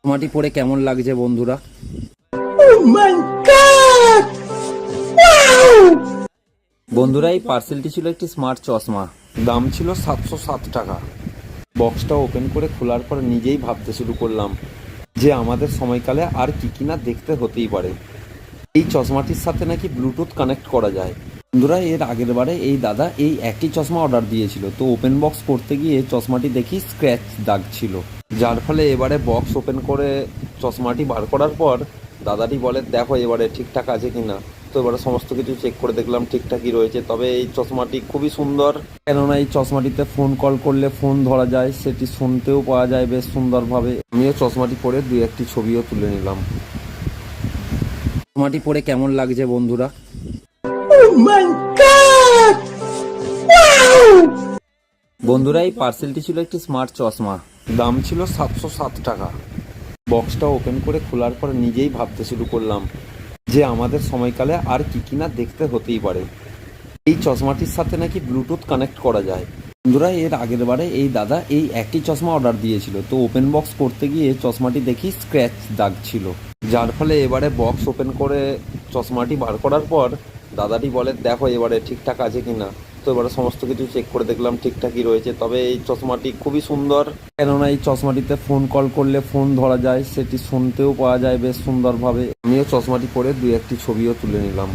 চশমাটি পরে কেমন লাগছে বন্ধুরা? বন্ধুরা, এই পার্সেলটি ছিল একটি স্মার্ট চশমা। দাম ছিল 707 টাকা। বক্সটা ওপেন করে খোলার পর নিজেই ভাবতে শুরু করলাম যে আমাদের সময়কালে আর কি না দেখতে হতেই পারে। এই চশমাটির সাথে নাকি ব্লুটুথ কানেক্ট করা যায়। বন্ধুরা, এর আগের বারে এই দাদা এই একই চশমা অর্ডার দিয়েছিল, তো ওপেন বক্স করতে গিয়ে চশমাটি দেখি স্ক্র্যাচ দাগ ছিল, যার ফলে এবারে বক্স ওপেন করে চশমাটি বার করার পর দাদাটি বলে, দেখো এবারে ঠিকঠাক আছে কিনা। তো এবারে সমস্ত কিছু চেক করে দেখলাম ঠিকঠাকই রয়েছে। তবে এই চশমাটি খুবই সুন্দর, কেননা এই চশমাটিতে ফোন কল করলে ফোন ধরা যায়, সেটি শুনতেও পাওয়া যায় বেশ সুন্দরভাবে। আমিও চশমাটি পরে দুই একটি ছবিও তুলে নিলাম। চশমাটি পরে কেমন লাগছে বন্ধুরা? বন্ধুরা, এই পার্সেলটি ছিল একটি স্মার্ট চশমা। দাম ছিল 707 টাকা। বক্সটা ওপেন করে খোলার পর নিজেই ভাবতে শুরু করলাম যে আমাদের সময়কালে আর কি না দেখতে হতেই পারে। এই চশমাটির সাথে নাকি ব্লুটুথ কানেক্ট করা যায়। বন্ধুরা, এর আগের বারে এই দাদা এই একই চশমা অর্ডার দিয়েছিল, তো ওপেন বক্স করতে গিয়ে চশমাটি দেখি স্ক্র্যাচ দাগ ছিল, যার ফলে এবারে বক্স ওপেন করে চশমাটি বার করার পর দাদাটি বলে, দেখো এবারে ঠিকঠাক আছে কিনা। তো এবারে সমস্ত কিছু চেক করে দেখলাম ঠিকঠাকই রয়েছে। তবে এই চশমাটি খুবই সুন্দর, কেননা এই চশমাটিতে ফোন কল করলে ফোন ধরা যায়, সেটি শুনতেও পাওয়া যায় বেশ সুন্দরভাবে। আমিও চশমাটি পরে দুই একটি ছবিও তুলে নিলাম।